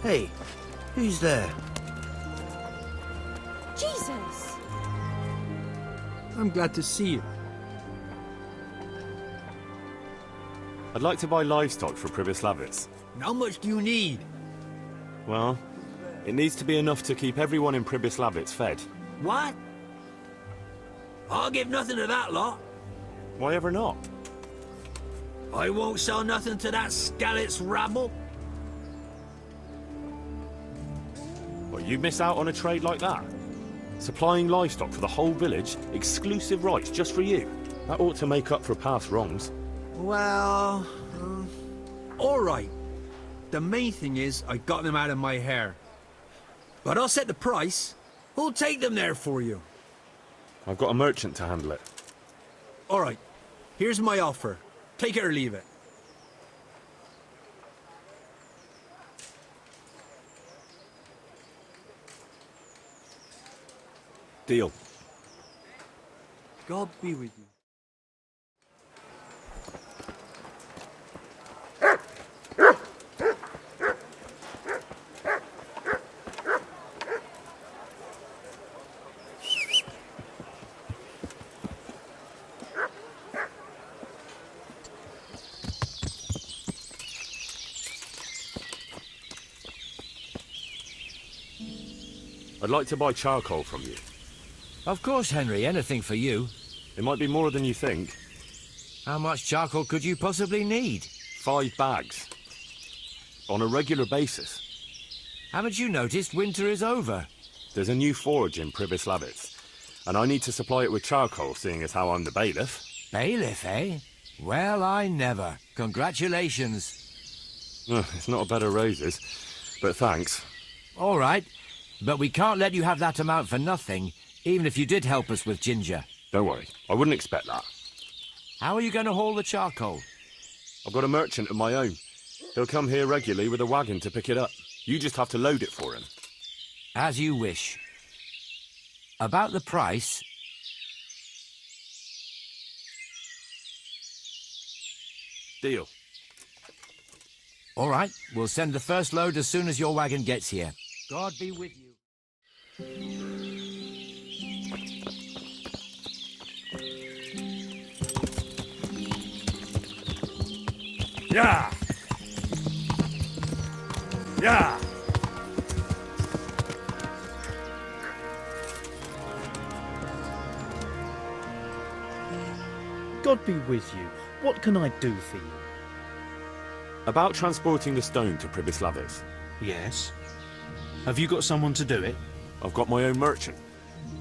Hey, who's there? Jesus! I'm glad to see you. I'd like to buy livestock for Pribyslavitz. How much do you need? Well, it needs to be enough to keep everyone in Pribyslavitz fed. What? I'll give nothing to that lot. Why ever not? I won't sell nothing to that Skalitz rabble. Well, you miss out on a trade like that. Supplying livestock for the whole village, exclusive rights just for you. That ought to make up for past wrongs. Well, all right. The main thing is I got them out of my hair. But I'll set the price. Who'll take them there for you? I've got a merchant to handle it. All right. Here's my offer. Take it or leave it. Deal. God be with you. I'd like to buy charcoal from you. Of course, Henry, anything for you. It might be more than you think. How much charcoal could you possibly need? 5 bags. On a regular basis. Haven't you noticed winter is over? There's a new forge in Pribyslavitz, and I need to supply it with charcoal, seeing as how I'm the bailiff. Bailiff, eh? Well, I never. Congratulations. It's not a bed of roses, but thanks. All right, but we can't let you have that amount for nothing, even if you did help us with ginger. Don't worry, I wouldn't expect that. How are you going to haul the charcoal? I've got a merchant of my own. He'll come here regularly with a wagon to pick it up. You just have to load it for him. As you wish. About the price... Deal. All right, we'll send the first load as soon as your wagon gets here. God be with you. Yeah! Yeah! God be with you. What can I do for you? About transporting the stone to Pribyslavitz. Yes. Have you got someone to do it? I've got my own merchant.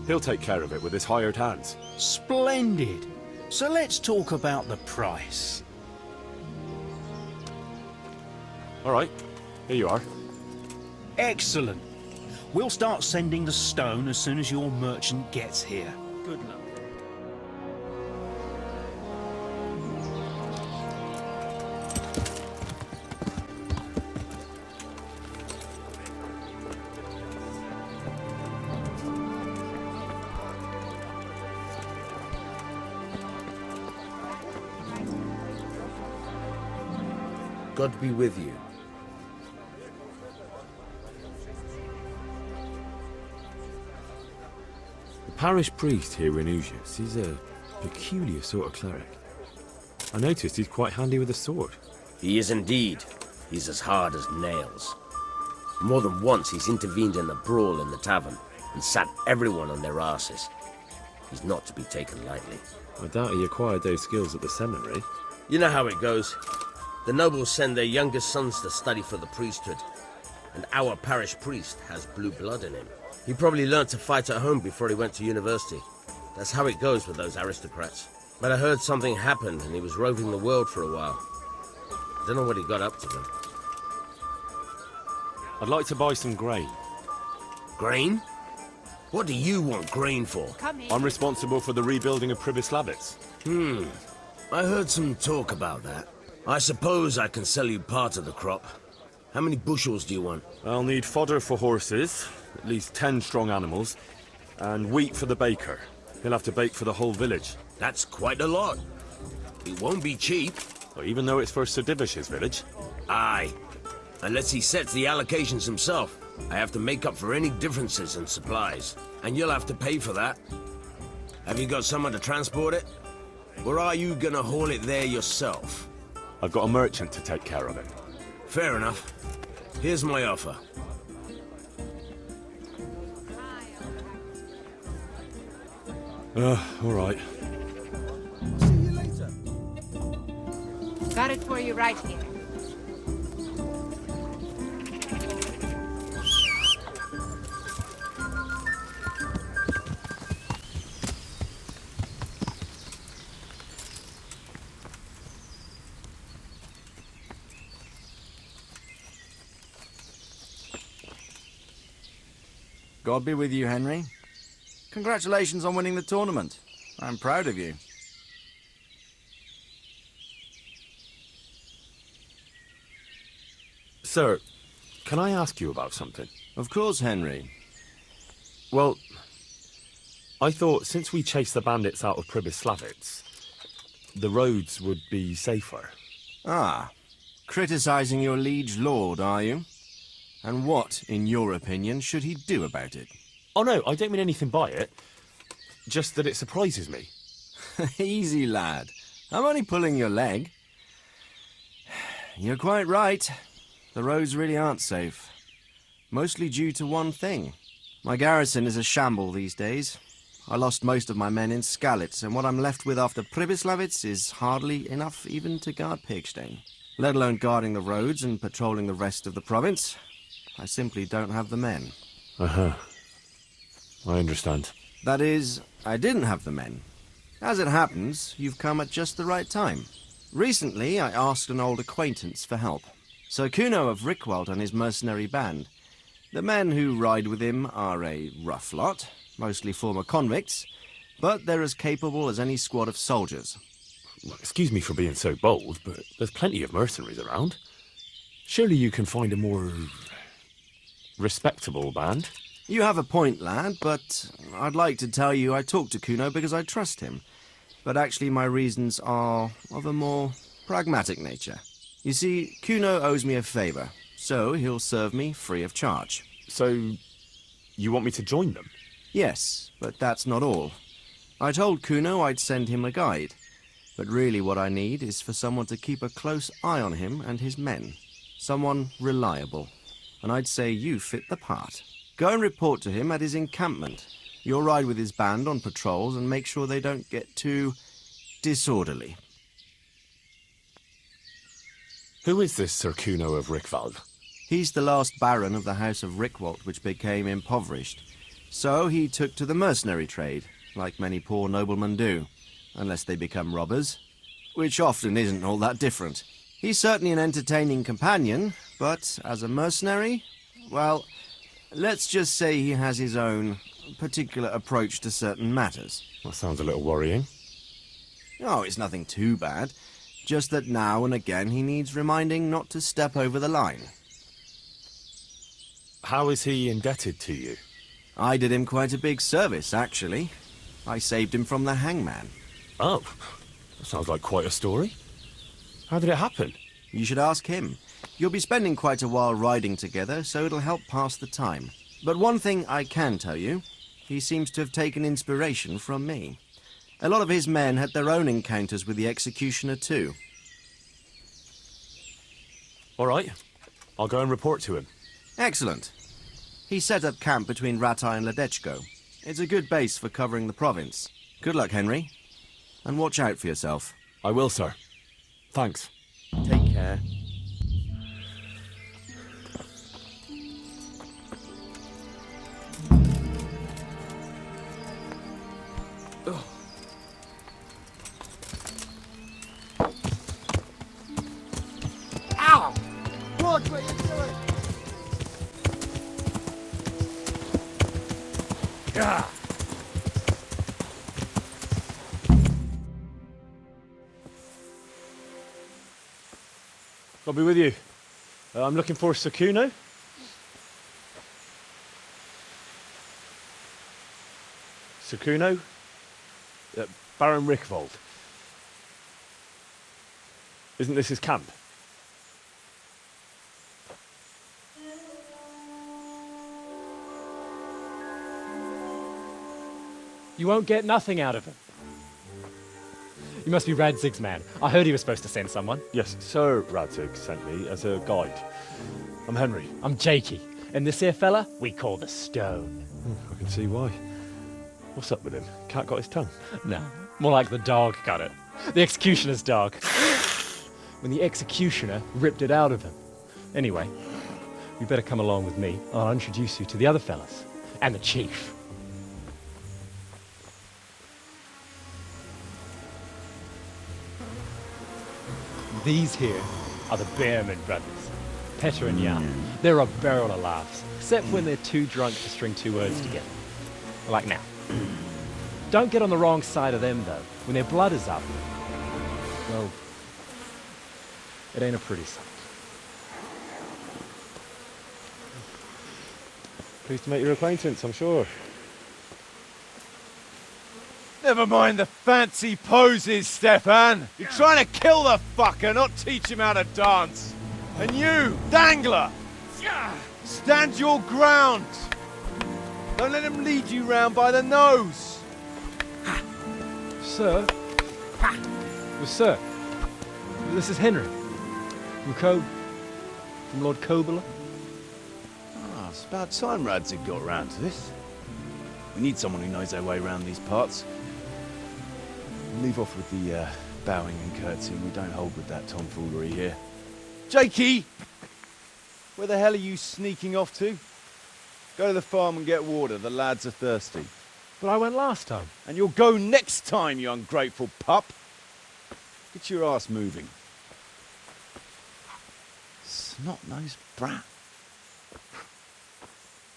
He'll take care of it with his hired hands. Splendid. So let's talk about the price. All right, here you are. Excellent. We'll start sending the stone as soon as your merchant gets here. Good luck. God be with you. The parish priest here in Ujis, he's a peculiar sort of cleric. I noticed he's quite handy with a sword. He is indeed. He's as hard as nails. More than once he's intervened in a brawl in the tavern and sat everyone on their asses. He's not to be taken lightly. I doubt he acquired those skills at the seminary. You know how it goes. The nobles send their youngest sons to study for the priesthood, and our parish priest has blue blood in him. He probably learned to fight at home before he went to university. That's how it goes with those aristocrats. But I heard something happened and he was roving the world for a while. I don't know what he got up to then. I'd like to buy some grain. Grain? What do you want grain for? I'm responsible for the rebuilding of Pribyslavitz. I heard some talk about that. I suppose I can sell you part of the crop. How many bushels do you want? I'll need fodder for horses, at least 10 strong animals, and wheat for the baker. He'll have to bake for the whole village. That's quite a lot. It won't be cheap. Well, even though it's for Sir Divish's village. Aye. Unless he sets the allocations himself, I have to make up for any differences in supplies. And you'll have to pay for that. Have you got someone to transport it? Or are you gonna haul it there yourself? I've got a merchant to take care of it. Fair enough. Here's my offer. All right. Got it for you right here. God be with you, Henry. Congratulations on winning the tournament. I'm proud of you. Sir, can I ask you about something? Of course, Henry. Well, I thought since we chased the bandits out of Pribyslavitz, the roads would be safer. Ah, criticizing your liege lord, are you? And what, in your opinion, should he do about it? Oh no, I don't mean anything by it. Just that it surprises me. Easy, lad. I'm only pulling your leg. You're quite right. The roads really aren't safe. Mostly due to one thing. My garrison is a shamble these days. I lost most of my men in Skalitz, and what I'm left with after Pribyslavitz is hardly enough even to guard Pigstein. Let alone guarding the roads and patrolling the rest of the province. I simply don't have the men. Uh-huh. I understand. That is, I didn't have the men. As it happens, you've come at just the right time. Recently, I asked an old acquaintance for help. Sir Kuno of Rickwald and his mercenary band. The men who ride with him are a rough lot, mostly former convicts, but they're as capable as any squad of soldiers. Excuse me for being so bold, but there's plenty of mercenaries around. Surely you can find a more respectable band? You have a point, lad, but I'd like to tell you I talked to Kuno because I trust him. But actually my reasons are of a more pragmatic nature. You see, Kuno owes me a favor, so he'll serve me free of charge. So, you want me to join them? Yes, but that's not all. I told Kuno I'd send him a guide, but really what I need is for someone to keep a close eye on him and his men. Someone reliable. And I'd say you fit the part. Go and report to him at his encampment. You'll ride with his band on patrols and make sure they don't get too disorderly. Who is this Sir Kuno of Rickwald? He's the last baron of the House of Rickwald, which became impoverished. So he took to the mercenary trade, like many poor noblemen do, unless they become robbers, which often isn't all that different. He's certainly an entertaining companion, but as a mercenary, well, let's just say he has his own particular approach to certain matters. That sounds a little worrying. Oh, it's nothing too bad. Just that now and again he needs reminding not to step over the line. How is he indebted to you? I did him quite a big service, actually. I saved him from the hangman. Oh, that sounds like quite a story. How did it happen? You should ask him. You'll be spending quite a while riding together, so it'll help pass the time. But one thing I can tell you, he seems to have taken inspiration from me. A lot of his men had their own encounters with the executioner too. All right, I'll go and report to him. Excellent. He set up camp between Ratai and Ledechko. It's a good base for covering the province. Good luck, Henry. And watch out for yourself. I will, sir. Thanks. Take care. Ow! Watch what you're doing! Yeah. I'll be with you. I'm looking for Sir Kuno. Sir Kuno? Baron Rickwald. Isn't this his camp? You won't get nothing out of him. You must be Radzig's man. I heard he was supposed to send someone. Yes, Sir Radzig sent me as a guide. I'm Henry. I'm Jakey. And this here fella, we call the Stone. I can see why. What's up with him? Cat got his tongue? No, more like the dog got it. The executioner's dog. When the executioner ripped it out of him. Anyway, you better come along with me. I'll introduce you to the other fellas. And the chief. These here are the Bearman brothers, Petter and Jan. They're a barrel of laughs, except when they're too drunk to string two words together. Like now. Don't get on the wrong side of them, though. When their blood is up, well, it ain't a pretty sight. Pleased to make your acquaintance, I'm sure. Never mind the fancy poses, Stefan. You're trying to kill the fucker, not teach him how to dance. And you, Dangler, stand your ground. Don't let him lead you round by the nose. Sir? Well, sir, this is Henry. From Lord Kobler. Ah, it's about time Radzig got round to this. We need someone who knows their way around these parts. Leave off with the bowing and curtsying. We don't hold with that tomfoolery here. Jakey! Where the hell are you sneaking off to? Go to the farm and get water. The lads are thirsty. But I went last time. And you'll go next time, you ungrateful pup. Get your ass moving. Snot-nosed brat.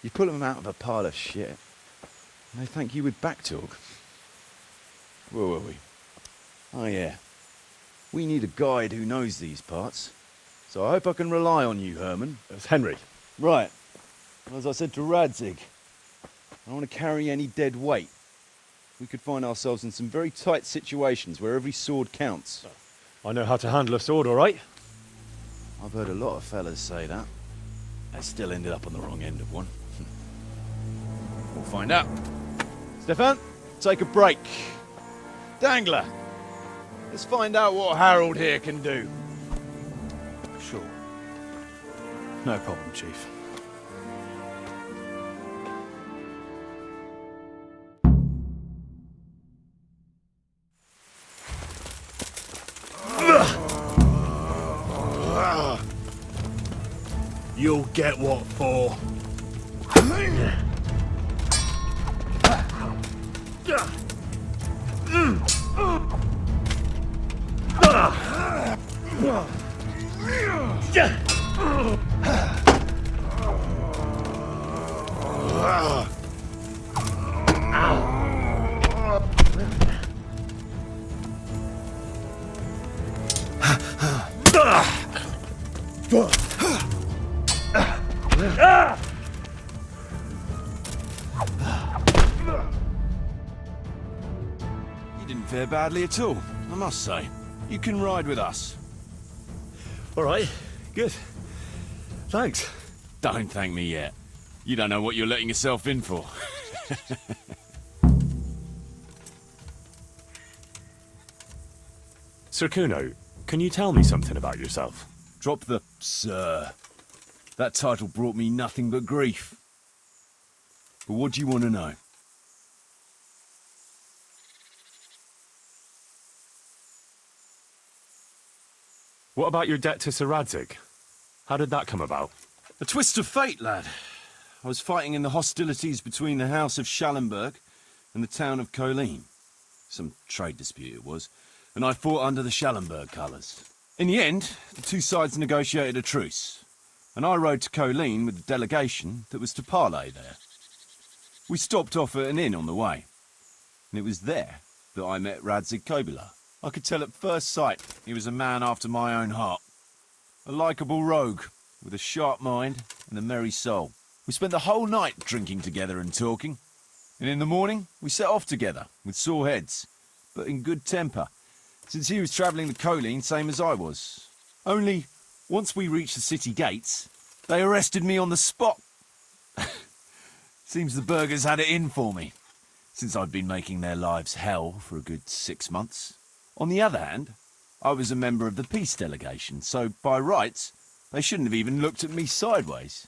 You pull them out of a pile of shit, and they thank you with back talk. Where were we? Oh yeah. We need a guide who knows these parts. So I hope I can rely on you, Herman. It's Henry. Right. As I said to Radzig, I don't want to carry any dead weight. We could find ourselves in some very tight situations where every sword counts. I know how to handle a sword, all right? I've heard a lot of fellas say that. They still ended up on the wrong end of one. We'll find out. Stefan, take a break. Dangler, let's find out what Harold here can do. Sure. No problem, Chief. You'll get what for. You didn't fare badly at all, I must say. You can ride with us. All right, good. Thanks. Don't thank me yet. You don't know what you're letting yourself in for. Sir Kuno, can you tell me something about yourself? Drop the sir. That title brought me nothing but grief. But what do you want to know? What about your debt to Sir Radzig? How did that come about? A twist of fate, lad. I was fighting in the hostilities between the House of Schallenberg and the town of Colleen. Some trade dispute it was, and I fought under the Schallenberg colours. In the end, the two sides negotiated a truce, and I rode to Colleen with the delegation that was to parley there. We stopped off at an inn on the way, and it was there that I met Radzig Kobyla. I could tell at first sight he was a man after my own heart. A likeable rogue, with a sharp mind and a merry soul. We spent the whole night drinking together and talking, and in the morning we set off together, with sore heads, but in good temper, since he was travelling the Colleen same as I was. Only, once we reached the city gates, They arrested me on the spot. Seems the burghers had it in for me, since I'd been making their lives hell for a good 6 months. On the other hand, I was a member of the peace delegation, so by rights, they shouldn't have even looked at me sideways.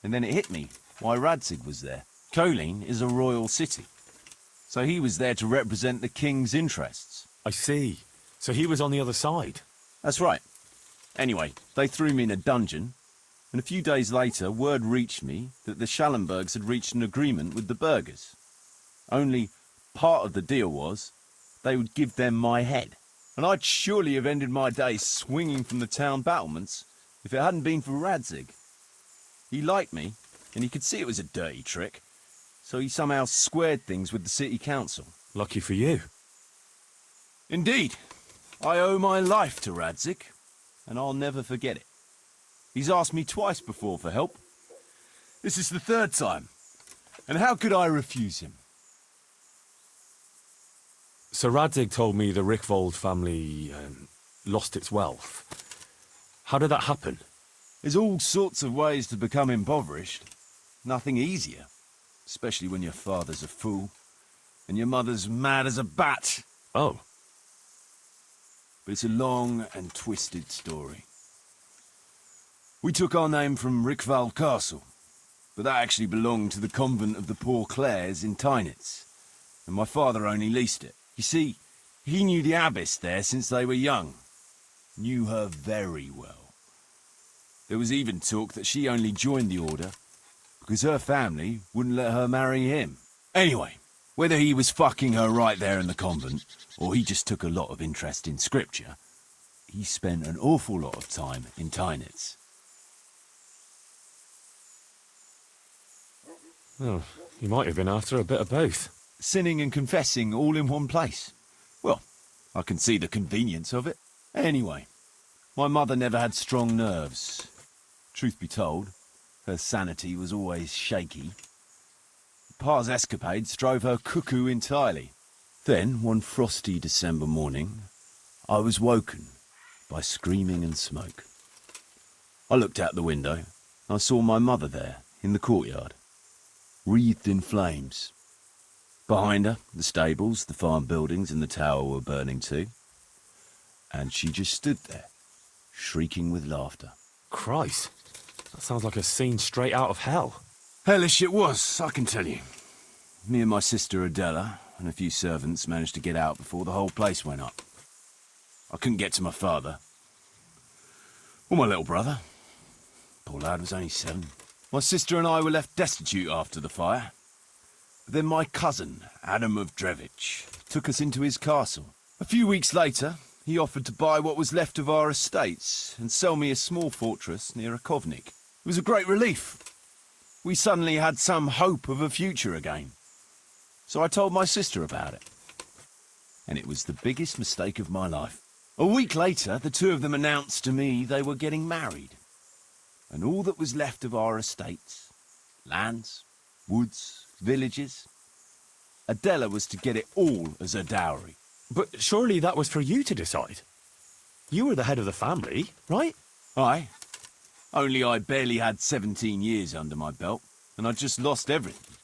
And then it hit me why Radzig was there. Colleen is a royal city, so he was there to represent the king's interests. I see. So he was on the other side. That's right. Anyway, they threw me in a dungeon, and a few days later word reached me that the Schallenbergs had reached an agreement with the burghers. Only part of the deal was they would give them my head. And I'd surely have ended my days swinging from the town battlements if it hadn't been for Radzig. He liked me, and he could see it was a dirty trick, so he somehow squared things with the city council. Lucky for you. Indeed. I owe my life to Radzig, and I'll never forget it. He's asked me twice before for help. This is the third time, and how could I refuse him? So Radzig told me the Rickvold family lost its wealth. How did that happen? There's all sorts of ways to become impoverished. Nothing easier, especially when your father's a fool, and your mother's mad as a bat. Oh. But it's a long and twisted story. We took our name from Rickval Castle, but that actually belonged to the convent of the Poor Clares in Tynitz, and my father only leased it. You see, he knew the abbess there since they were young. Knew her very well. There was even talk that she only joined the order because her family wouldn't let her marry him. Anyway, whether he was fucking her right there in the convent, or he just took a lot of interest in scripture, he spent an awful lot of time in Tynitz. Oh, he might have been after a bit of both. Sinning and confessing all in one place. Well, I can see the convenience of it. Anyway, my mother never had strong nerves. Truth be told, her sanity was always shaky. Pa's escapades drove her cuckoo entirely. Then, one frosty December morning, I was woken by screaming and smoke. I looked out the window, and I saw my mother there, in the courtyard, wreathed in flames. Behind her, the stables, the farm buildings and the tower were burning too. And she just stood there, shrieking with laughter. Christ, that sounds like a scene straight out of hell. Hellish it was, I can tell you. Me and my sister Adela and a few servants managed to get out before the whole place went up. I couldn't get to my father. Or my little brother. Poor lad was only 7. My sister and I were left destitute after the fire. But then my cousin, Adam of Drevich, took us into his castle. A few weeks later, he offered to buy what was left of our estates and sell me a small fortress near a Kovnik. It was a great relief. We suddenly had some hope of a future again. So I told my sister about it. And it was the biggest mistake of my life. A week later, the two of them announced to me they were getting married. And all that was left of our estates, lands, woods, villages, Adela was to get it all as a dowry. But surely that was for you to decide. You were the head of the family, right? Aye. Only I barely had 17 years under my belt, and I'd just lost everything.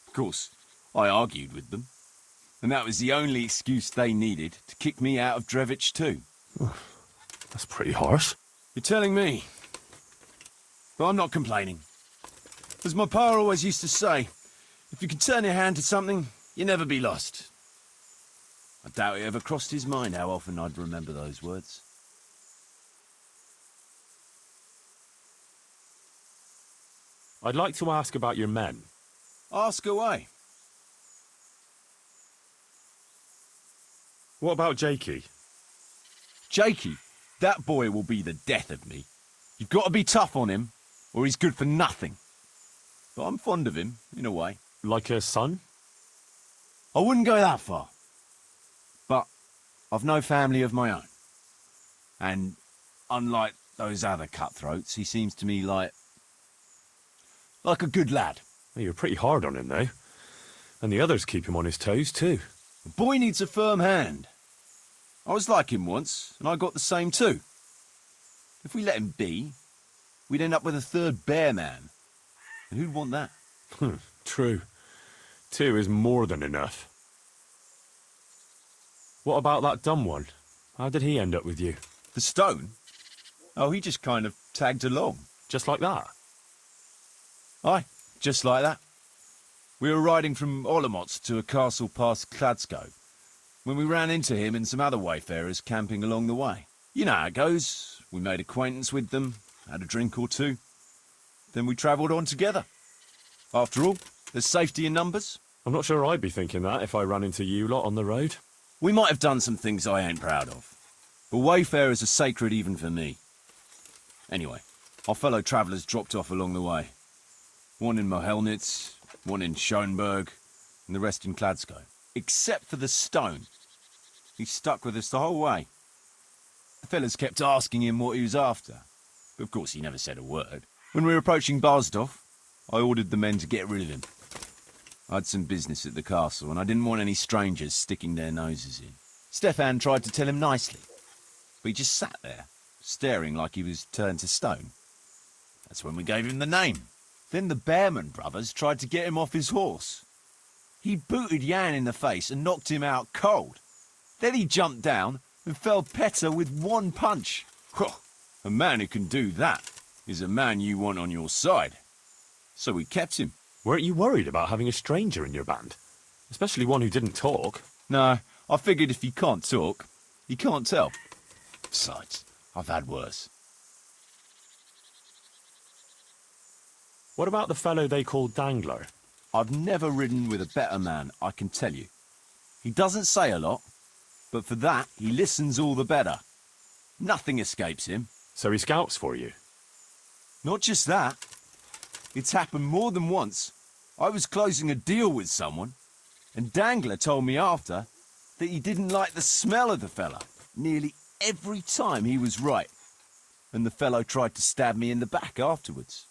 Of course, I argued with them, and that was the only excuse they needed to kick me out of Drevich too. That's pretty harsh. You're telling me. But I'm not complaining. As my pa always used to say, if you can turn your hand to something, you'll never be lost. I doubt it ever crossed his mind how often I'd remember those words. I'd like to ask about your men. Ask away. What about Jakey? Jakey, that boy will be the death of me. You've got to be tough on him, or he's good for nothing. But I'm fond of him, in a way. Like a son? I wouldn't go that far. But I've no family of my own. And unlike those other cutthroats, he seems to me like a good lad. Well, you're pretty hard on him, though. And the others keep him on his toes, too. The boy needs a firm hand. I was like him once, and I got the same too. If we let him be, we'd end up with a third bear man. And who'd want that? True. 2 is more than enough. What about that dumb one? How did he end up with you? The stone? Oh, he just kind of tagged along. Just like that? Aye, just like that. We were riding from Olomouc to a castle past Kladsko when we ran into him and some other wayfarers camping along the way. You know how it goes. We made acquaintance with them, had a drink or two. Then we travelled on together. After all, there's safety in numbers. I'm not sure I'd be thinking that if I ran into you lot on the road. We might have done some things I ain't proud of. But wayfarers are sacred even for me. Anyway, our fellow travellers dropped off along the way. One in Mohelnitz, one in Schoenberg, and the rest in Kladsko. Except for the stone. He stuck with us the whole way. The fellas kept asking him what he was after, but of course he never said a word. When we were approaching Barsdorf, I ordered the men to get rid of him. I had some business at the castle, and I didn't want any strangers sticking their noses in. Stefan tried to tell him nicely, but he just sat there, staring like he was turned to stone. That's when we gave him the name. Then the Bearman brothers tried to get him off his horse. He booted Jan in the face and knocked him out cold. Then he jumped down and felled Petter with one punch. A man who can do that is a man you want on your side. So we kept him. Weren't you worried about having a stranger in your band? Especially one who didn't talk. No, I figured if you can't talk, you can't tell. Besides, I've had worse. What about the fellow they called Dangler? I've never ridden with a better man, I can tell you. He doesn't say a lot, but for that, he listens all the better. Nothing escapes him. So he scouts for you? Not just that. It's happened more than once. I was closing a deal with someone, and Dangler told me after that he didn't like the smell of the fella nearly every time he was right. And the fellow tried to stab me in the back afterwards.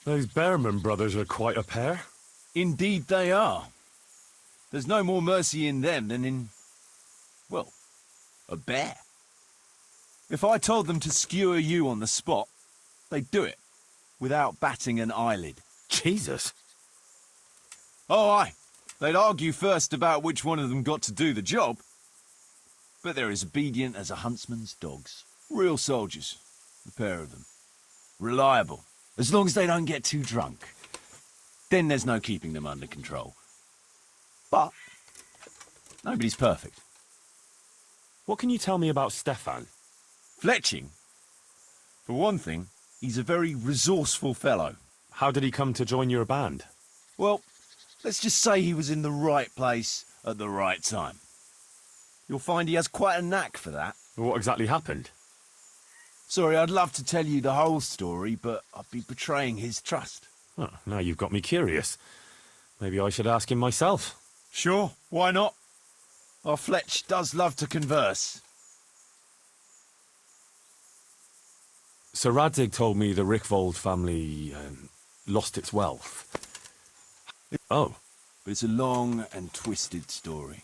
Those Bearman brothers are quite a pair. Indeed they are. There's no more mercy in them than in, well, a bear. If I told them to skewer you on the spot, they'd do it, without batting an eyelid. Jesus. Oh, aye. They'd argue first about which one of them got to do the job. But they're as obedient as a huntsman's dogs. Real soldiers, the pair of them. Reliable, as long as they don't get too drunk. Then there's no keeping them under control. But nobody's perfect. What can you tell me about Stefan? Fletching? For one thing, he's a very resourceful fellow. How did he come to join your band? Well, let's just say he was in the right place at the right time. You'll find he has quite a knack for that. What exactly happened? Sorry, I'd love to tell you the whole story, but I'd be betraying his trust. Oh, now you've got me curious. Maybe I should ask him myself. Sure, why not? Our Fletch does love to converse. Sir Radzig told me the Rickvold family lost its wealth. Oh. But it's a long and twisted story.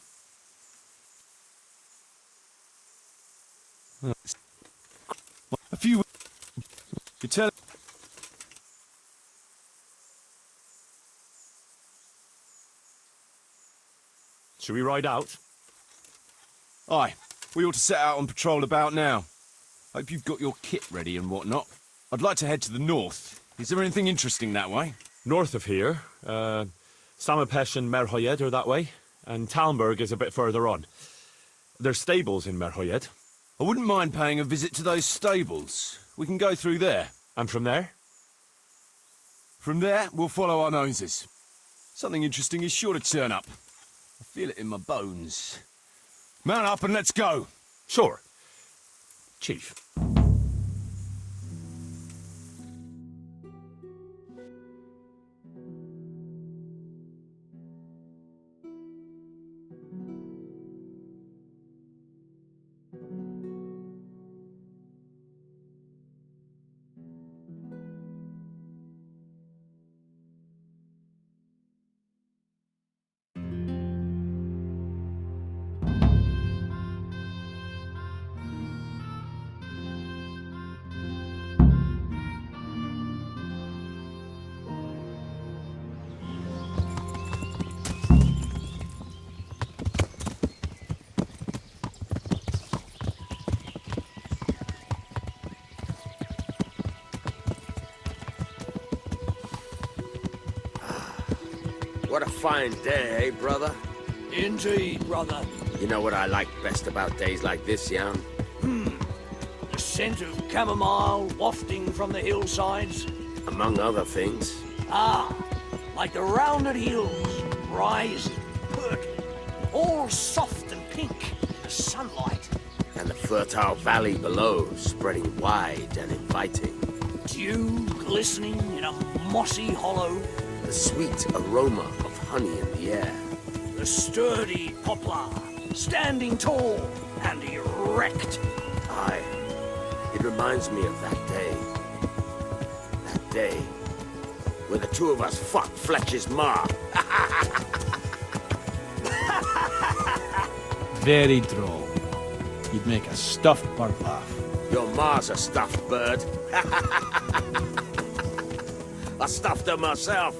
A few... You tell... Should we ride out? Aye, we ought to set out on patrol about now. Hope you've got your kit ready and whatnot. I'd like to head to the north. Is there anything interesting that way? North of here, Samapesh and Merhoyed are that way, and Talmberg is a bit further on. There's stables in Merhoyed. I wouldn't mind paying a visit to those stables. We can go through there. And from there? From there, we'll follow our noses. Something interesting is sure to turn up. I feel it in my bones. Mount up and let's go. Sure. Chief. What a fine day, eh, brother? Indeed, brother. You know what I like best about days like this, Jan? The scent of chamomile wafting from the hillsides. Among other things. Ah, like the rounded hills, rising, perky, all soft and pink in the sunlight. And the fertile valley below, spreading wide and inviting. Dew glistening in a mossy hollow. The sweet aroma of honey in the air. The sturdy poplar, standing tall and erect. Aye, it reminds me of that day. That day where the two of us fucked Fletcher's ma. Very droll. You'd make a stuffed bird laugh. Your ma's a stuffed bird. I stuffed her myself.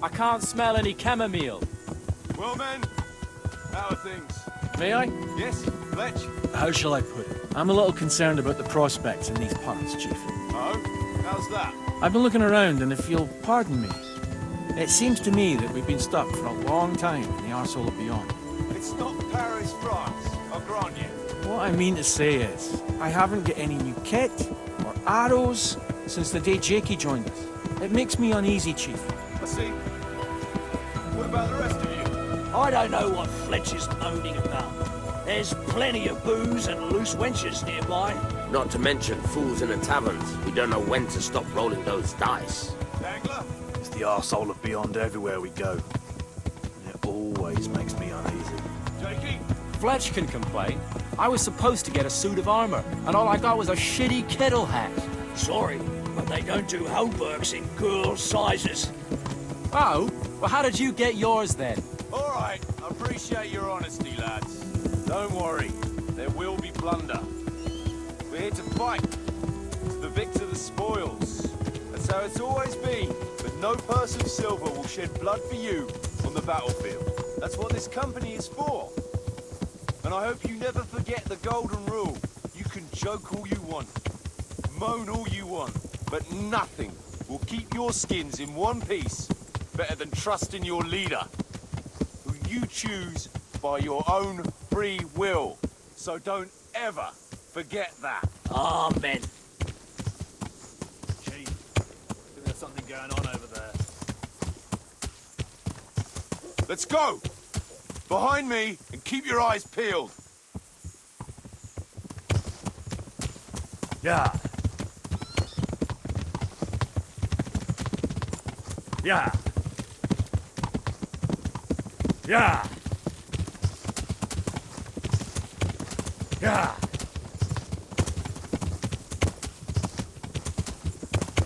I can't smell any chamomile. Well, men, how are things? May I? Yes, Fletch? How shall I put it? I'm a little concerned about the prospects in these parts, Chief. Oh, how's that? I've been looking around, and if you'll pardon me, it seems to me that we've been stuck for a long time in the arsehole of beyond. It's not Paris, France, I'll grant you. What I mean to say is, I haven't got any new kit or arrows since the day Jakey joined us. It makes me uneasy, Chief. I see. What about the rest of you? I don't know what Fletcher's moaning about. There's plenty of booze and loose wenches nearby. Not to mention fools in the taverns who don't know when to stop rolling those dice. Dangler? It's the arsehole of beyond everywhere we go. And it always makes me uneasy. Jakey? Fletch can complain. I was supposed to get a suit of armor, and all I got was a shitty kettle hat. Sorry, but they don't do hauberks in girls' sizes. Oh? Well, how did you get yours then? All right, I appreciate your honesty, lads. Don't worry, there will be plunder. We're here to fight. To the victor the spoils. That's how it's always been. But no purse of silver will shed blood for you on the battlefield. That's what this company is for. And I hope you never forget the golden rule. You can joke all you want, moan all you want, but nothing will keep your skins in one piece better than trusting your leader, who you choose by your own free will. So don't ever forget that. Amen. Chief, I think there's something going on over there. Let's go! Behind me, and keep your eyes peeled. Yeah. Yeah. Yeah. Yeah.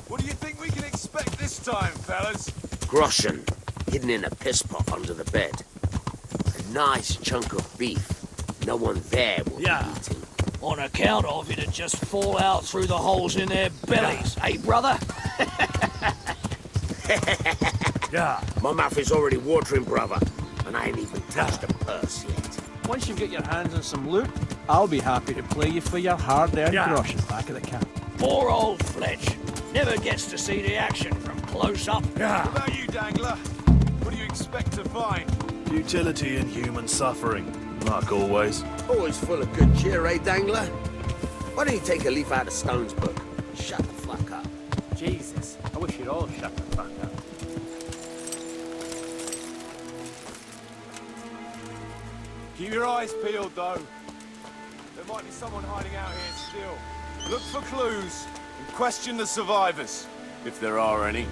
What do you think we can expect this time, fellas? Groschen, hidden in a piss pot under the bed. A nice chunk of beef. No one there will be eating. On account of it'd just fall out through the holes in their bellies, eh, brother? Yeah. My mouth is already watering, brother, and I ain't even touched the purse yet. Once you get your hands on some loot, I'll be happy to play you for your hard-earned groschen back at the camp. Poor old Fletch. Never gets to see the action from close up. Yeah. What about you, Dangler? What do you expect to find? Futility and human suffering, like always. Always full of good cheer, eh, Dangler? Why don't you take a leaf out of Stone's book? Shut the fuck up. Jesus, I wish you'd all shut the fuck up. Keep your eyes peeled, though. There might be someone hiding out here still. Look for clues and question the survivors, if there are any.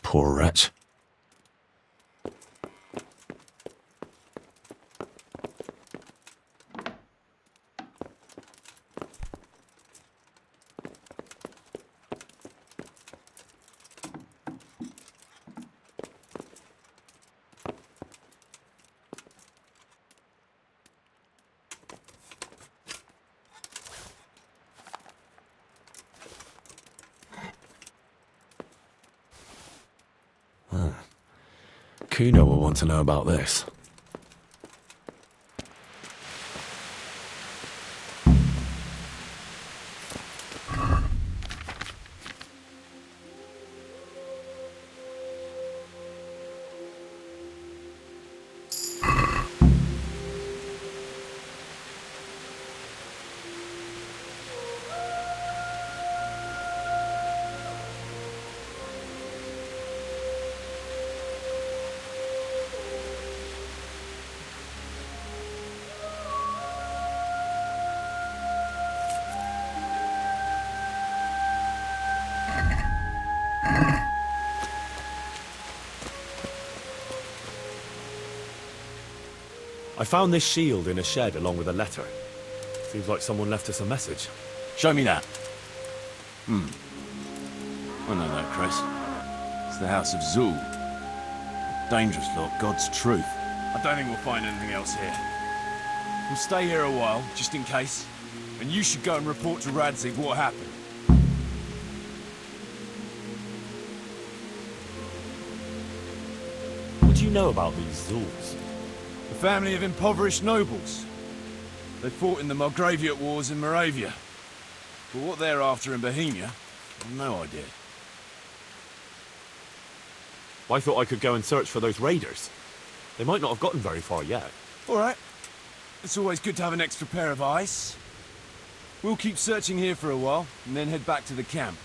Poor rat. Kuno will want to know about this. I found this shield in a shed along with a letter. Seems like someone left us a message. Show me that. I know that, Chris. It's the House of Zul. Dangerous lot, God's truth. I don't think we'll find anything else here. We'll stay here a while, just in case. And you should go and report to Radzig what happened. What do you know about these Zuls? A family of impoverished nobles. They fought in the Margraviate Wars in Moravia. But what they're after in Bohemia, I've no idea. I thought I could go and search for those raiders. They might not have gotten very far yet. All right. It's always good to have an extra pair of eyes. We'll keep searching here for a while, and then head back to the camp.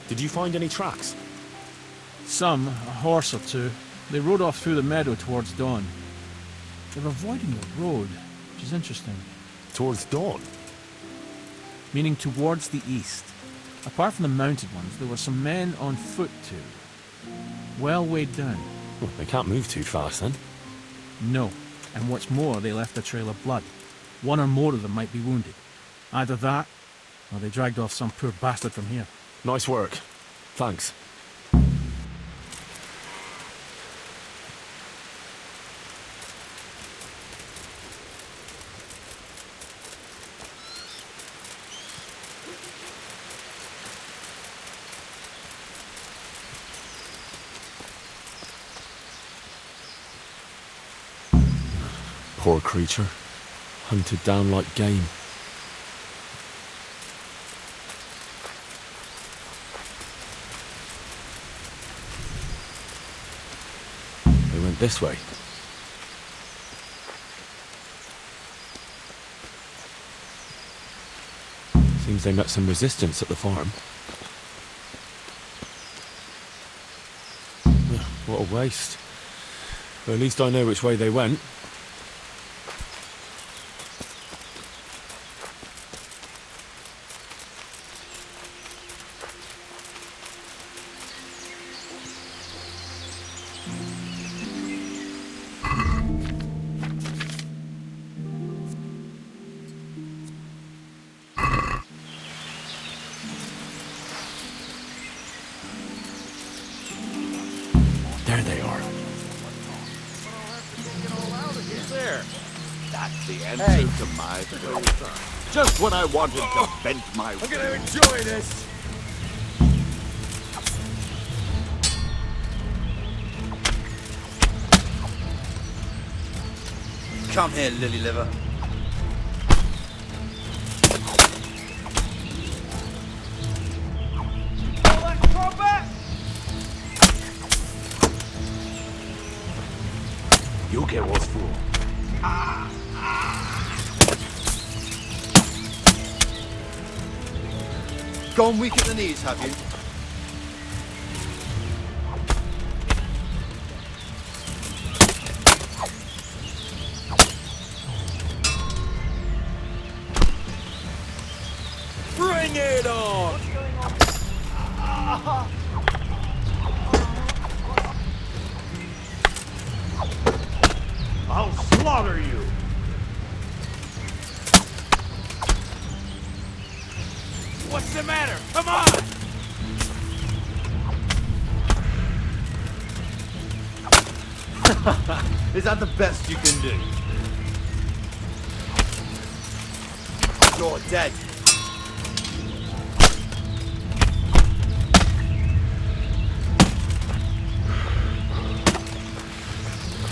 Did you find any tracks? Some, a horse or two. They rode off through the meadow towards dawn. They're avoiding the road, which is interesting. Towards dawn? Meaning towards the east. Apart from the mounted ones, there were some men on foot too. Well weighed down. Well, they can't move too fast then. No. And what's more, they left a trail of blood. One or more of them might be wounded. Either that, or they dragged off some poor bastard from here. Nice work. Thanks. Poor creature. Hunted down like game. This way. Seems they met some resistance at the farm. What a waste. But at least I know which way they went. There they are. There. That's the answer to my question. Just when I wanted to vent my... I'm gonna enjoy this! Come here, lily liver. You get what's for. Gone weak at the knees, have you? Bring it on! I'll slaughter you! What's the matter? Come on! Is that the best you can do? You're dead.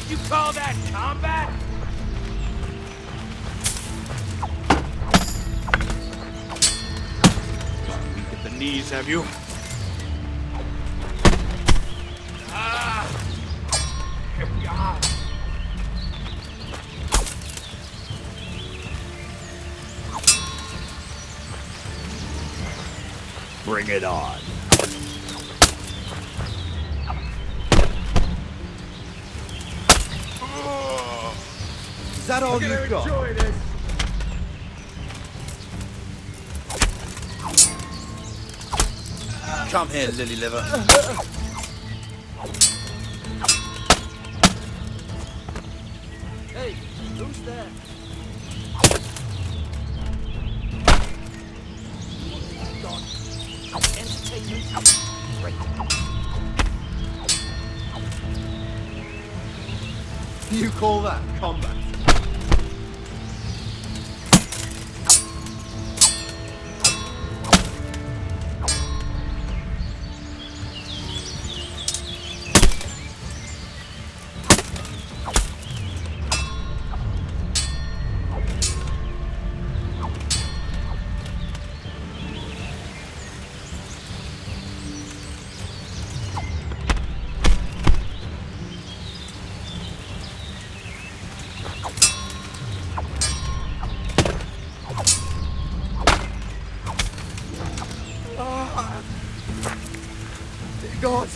You call that combat? Weak at the knees, have you? Bring it on. Is that all you've got? Enjoy this. Come here, lily liver. Hey, who's there? Gone. Entertainment. Great. You call that combat? God!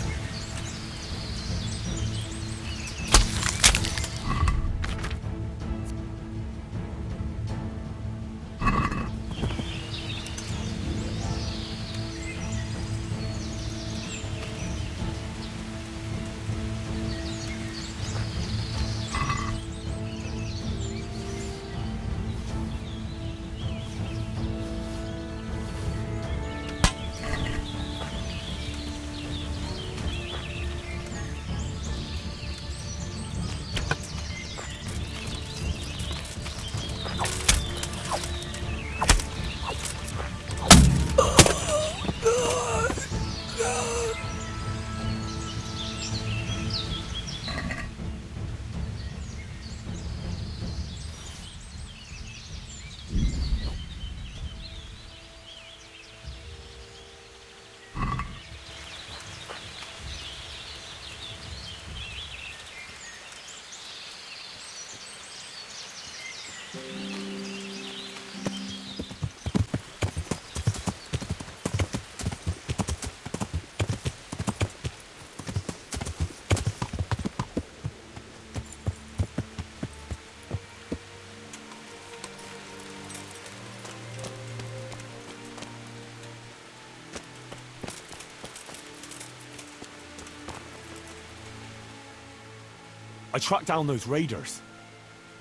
I tracked down those raiders.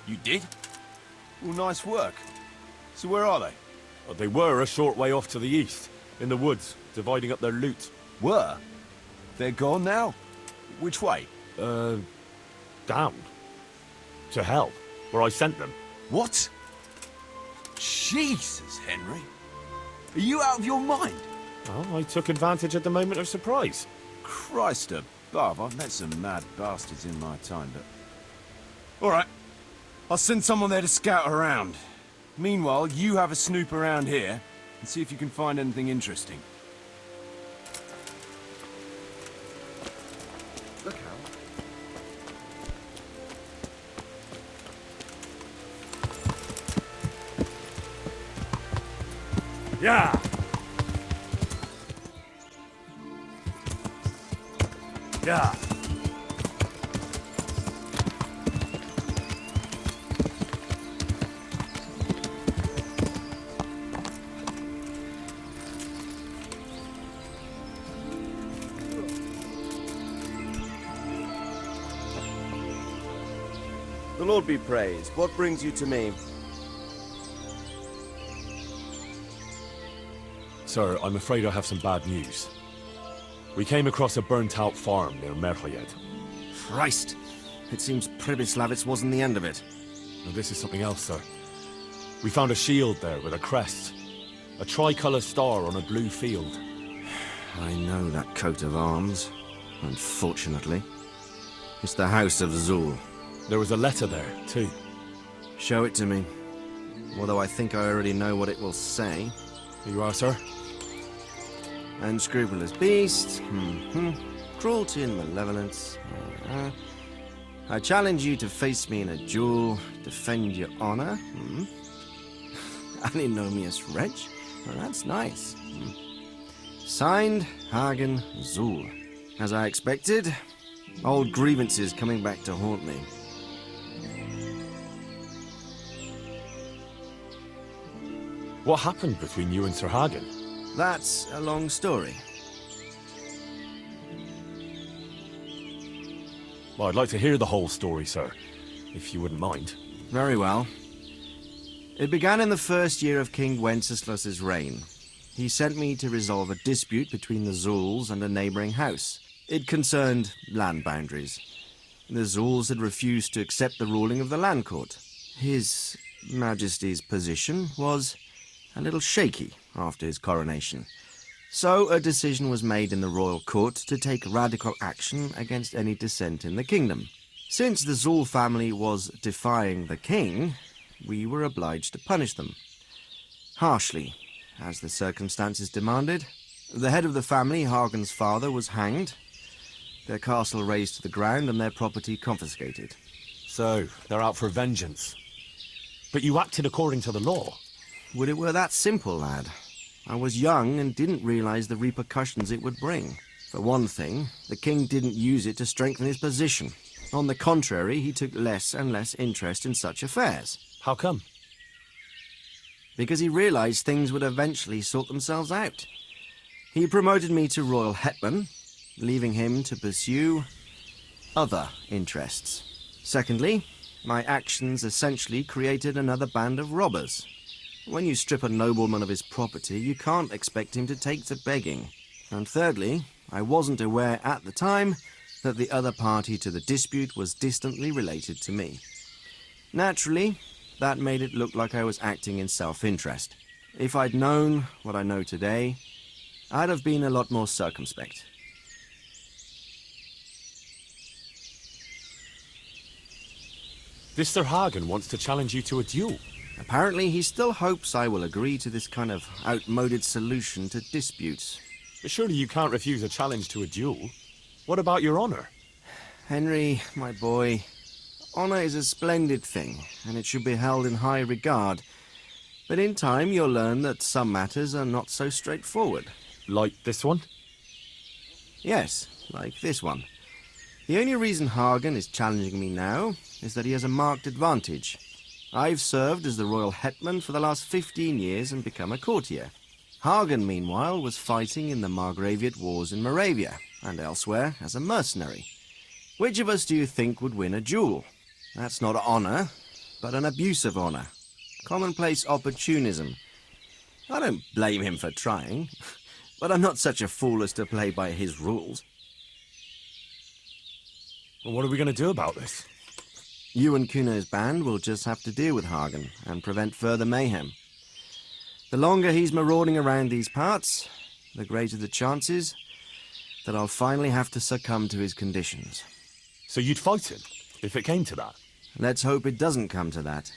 You did? Well, nice work. So where are they? They were a short way off to the east, in the woods, dividing up their loot. Were? They're gone now? Which way? Down. To hell, where I sent them. What? Jesus, Henry. Are you out of your mind? Oh, I took advantage at the moment of surprise. Christ above, I've met some mad bastards in my time, but... Alright, I'll send someone there to scout around. Meanwhile, you have a snoop around here, and see if you can find anything interesting. Look out. Yeah! Yeah! The Lord be praised. What brings you to me? Sir, I'm afraid I have some bad news. We came across a burnt-out farm near Merhayed. Christ! It seems Pribyslavitz wasn't the end of it. Now this is something else, sir. We found a shield there with a crest. A tricolour star on a blue field. I know that coat of arms, unfortunately. It's the House of Zul. There was a letter there, too. Show it to me. Although I think I already know what it will say. Here you are, sir. Unscrupulous beast. Cruelty and malevolence. I challenge you to face me in a duel, defend your honor. Antinomious wretch. Well, that's nice. Signed, Hagen Zul. As I expected, old grievances coming back to haunt me. What happened between you and Sir Hagen? That's a long story. Well, I'd like to hear the whole story, sir, if you wouldn't mind. Very well. It began in the first year of King Wenceslas's reign. He sent me to resolve a dispute between the Zuls and a neighboring house. It concerned land boundaries. The Zuls had refused to accept the ruling of the land court. His Majesty's position was a little shaky after his coronation. So a decision was made in the royal court to take radical action against any dissent in the kingdom. Since the Zul family was defying the king, we were obliged to punish them. Harshly, as the circumstances demanded. The head of the family, Hagen's father, was hanged, their castle razed to the ground and their property confiscated. So, they're out for vengeance. But you acted according to the law. Would it were that simple, lad. I was young and didn't realize the repercussions it would bring. For one thing, the king didn't use it to strengthen his position. On the contrary, he took less and less interest in such affairs. How come? Because he realized things would eventually sort themselves out. He promoted me to royal hetman, leaving him to pursue other interests. Secondly, my actions essentially created another band of robbers. When you strip a nobleman of his property, you can't expect him to take to begging. And thirdly, I wasn't aware at the time that the other party to the dispute was distantly related to me. Naturally, that made it look like I was acting in self-interest. If I'd known what I know today, I'd have been a lot more circumspect. This Sir Hagen wants to challenge you to a duel. Apparently, he still hopes I will agree to this kind of outmoded solution to disputes. But surely you can't refuse a challenge to a duel. What about your honor? Henry, my boy, honor is a splendid thing, and it should be held in high regard. But in time, you'll learn that some matters are not so straightforward. Like this one? Yes, like this one. The only reason Hagen is challenging me now is that he has a marked advantage. I've served as the royal hetman for the last 15 years and become a courtier. Hagen, meanwhile, was fighting in the Margraviate Wars in Moravia and elsewhere as a mercenary. Which of us do you think would win a duel? That's not honor, but an abuse of honor. Commonplace opportunism. I don't blame him for trying, but I'm not such a fool as to play by his rules. Well, what are we going to do about this? You and Kuno's band will just have to deal with Hagen and prevent further mayhem. The longer he's marauding around these parts, the greater the chances that I'll finally have to succumb to his conditions. So you'd fight him, if it came to that? Let's hope it doesn't come to that.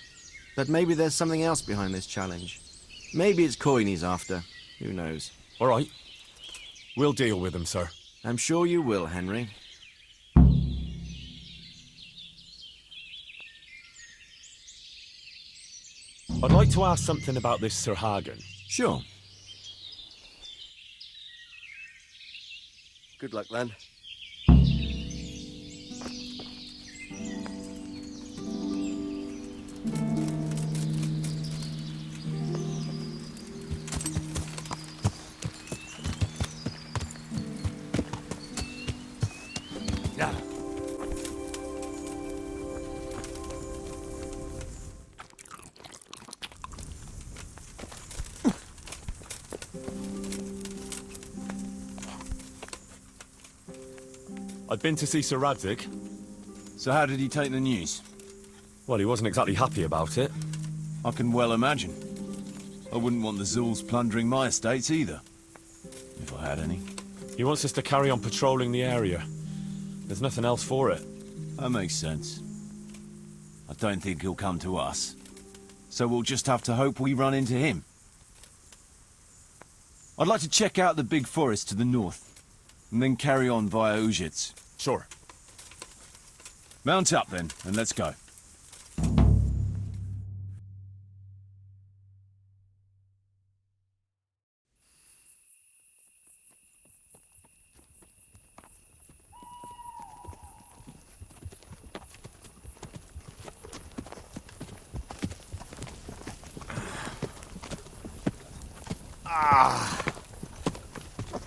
But maybe there's something else behind this challenge. Maybe it's coin he's after. Who knows? All right. We'll deal with him, sir. I'm sure you will, Henry. I'd like to ask something about this Sir Hagen. Sure. Good luck, then. Yeah. I've been to see Sir Radzik. So how did he take the news? Well, he wasn't exactly happy about it. I can well imagine. I wouldn't want the Zulls plundering my estates either. If I had any. He wants us to carry on patrolling the area. There's nothing else for it. That makes sense. I don't think he'll come to us. So we'll just have to hope we run into him. I'd like to check out the big forest to the north, and then carry on via Ujits. Sure. Mount up then, and let's go.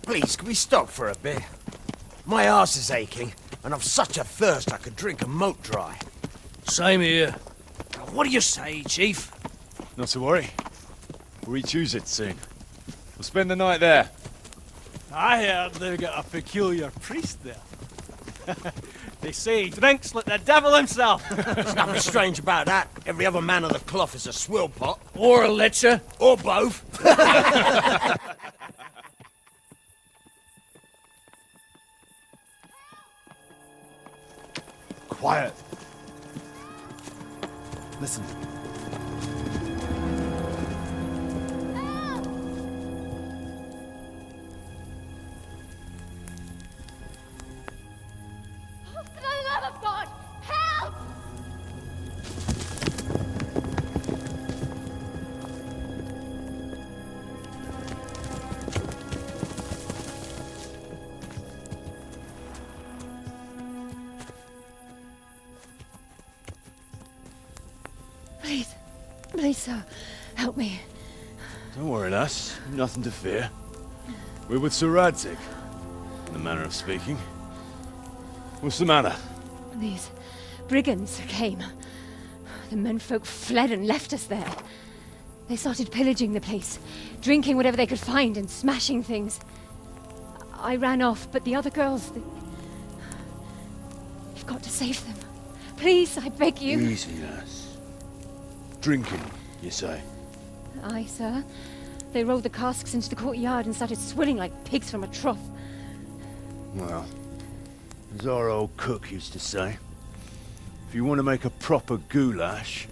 Please, can we stop for a bit? My arse is aching, and I've such a thirst I could drink a moat dry. Same here. What do you say, Chief? Not to worry. We'll reach Ujits soon. We'll spend the night there. I heard they've got a peculiar priest there. They say he drinks like the devil himself. There's nothing strange about that. Every other man of the cloth is a swill pot. Or a lecher. Or both. Quiet. Listen. For the love of God, help! Please, sir, help me. Don't worry, lass. Nothing to fear. We're with Sir Radzig, in the manner of speaking. What's the matter? These brigands came. The menfolk fled and left us there. They started pillaging the place, drinking whatever they could find and smashing things. I ran off, but the other girls... You've got to save them. Please, I beg you. Easy, lass. Drinking, you say? Aye, sir. They rolled the casks into the courtyard and started swilling like pigs from a trough. Well, as our old cook used to say, if you want to make a proper goulash,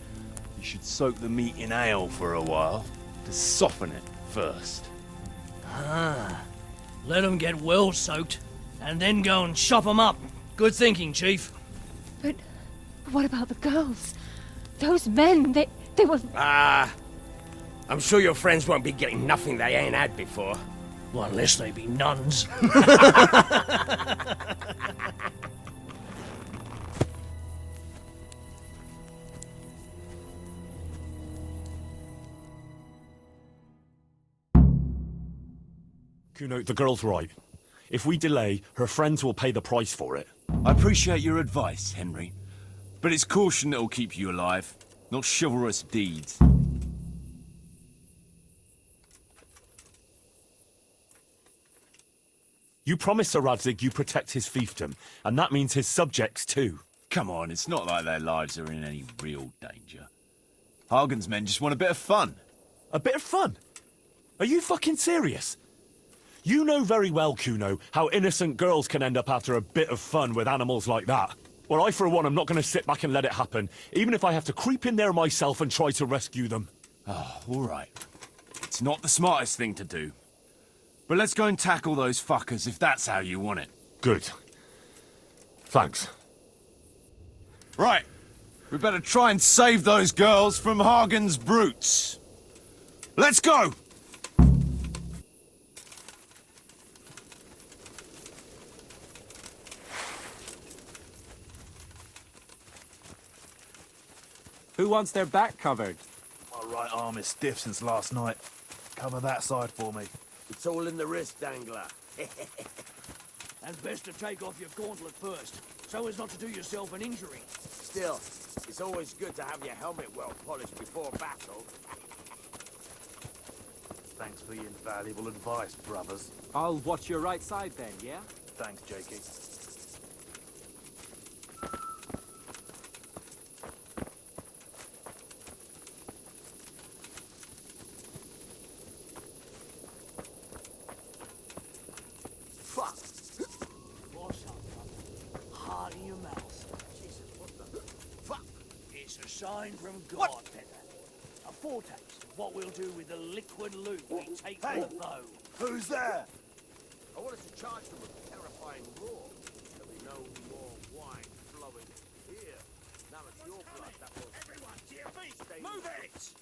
you should soak the meat in ale for a while to soften it first. Ah, let them get well soaked, and then go and chop them up. Good thinking, Chief. But what about the girls? Those men, they were... Ah, I'm sure your friends won't be getting nothing they ain't had before. Well, unless they be nuns. Kuno, the girl's right. If we delay, her friends will pay the price for it. I appreciate your advice, Henry. But it's caution that'll keep you alive, not chivalrous deeds. You promised Sir Radzig you protect his fiefdom, and that means his subjects too. Come on, it's not like their lives are in any real danger. Hagen's men just want a bit of fun. A bit of fun? Are you fucking serious? You know very well, Kuno, how innocent girls can end up after a bit of fun with animals like that. Well, I, for one, am not going to sit back and let it happen, even if I have to creep in there myself and try to rescue them. Oh, all right. It's not the smartest thing to do. But let's go and tackle those fuckers if that's how you want it. Good. Thanks. Right. We better try and save those girls from Hagen's brutes. Let's go! Who wants their back covered? My right arm is stiff since last night. Cover that side for me. It's all in the wrist, Dangler. And best to take off your gauntlet first, so as not to do yourself an injury. Still, it's always good to have your helmet well polished before battle. Thanks for the invaluable advice, brothers. I'll watch your right side then, yeah? Thanks, Jakey. heart in your mouth. Jesus, what the fuck? It's a sign from God, Peter. A foretaste of what we'll do with the liquid loot we take from the bow. Who's there? I want us to charge them with a terrifying roar. There'll be no more wine flowing here. Now it's your blood that will... Everyone, to your feet! Move it!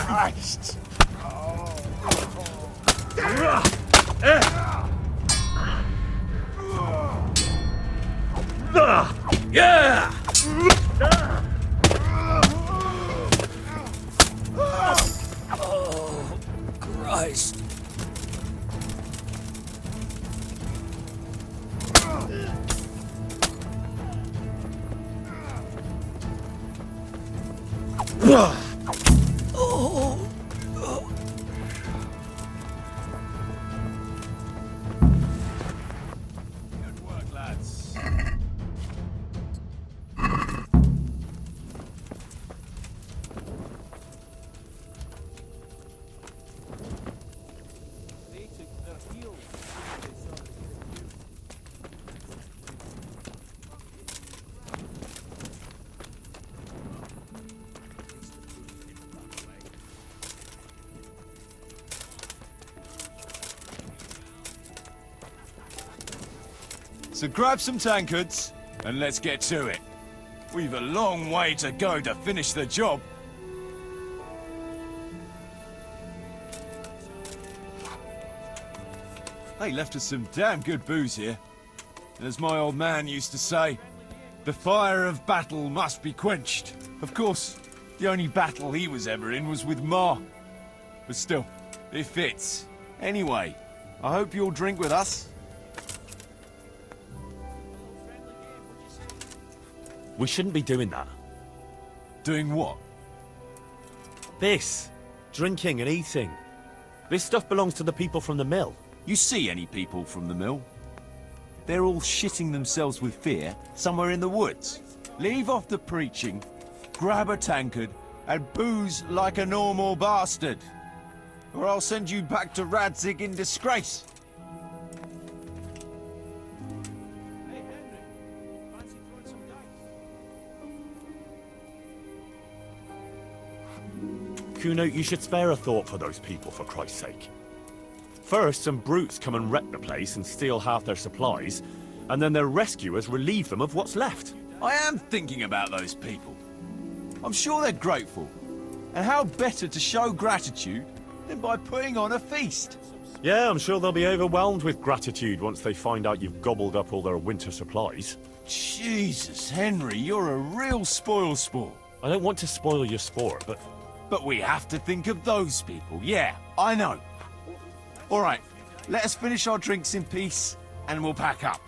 Christ! Yeah! Oh, Christ. Good work, lads. They took their heels. They saw the So grab some tankards and let's get to it. We've a long way to go to finish the job. They left us some damn good booze here. And as my old man used to say, the fire of battle must be quenched. Of course, the only battle he was ever in was with Ma. But still, it fits. Anyway, I hope you'll drink with us. We shouldn't be doing that. Doing what? This. Drinking and eating. This stuff belongs to the people from the mill. You see any people from the mill? They're all shitting themselves with fear somewhere in the woods. Leave off the preaching, grab a tankard, and booze like a normal bastard. Or I'll send you back to Radzig in disgrace. Hey, Henry. Fancy throwing some dice? Kuno, you should spare a thought for those people, for Christ's sake. First, some brutes come and wreck the place and steal half their supplies, and then their rescuers relieve them of what's left. I am thinking about those people. I'm sure they're grateful. And how better to show gratitude than by putting on a feast? Yeah, I'm sure they'll be overwhelmed with gratitude once they find out you've gobbled up all their winter supplies. Jesus, Henry, you're a real spoil-sport. I don't want to spoil your sport, but... But we have to think of those people. Yeah, I know. All right, let us finish our drinks in peace, and we'll pack up.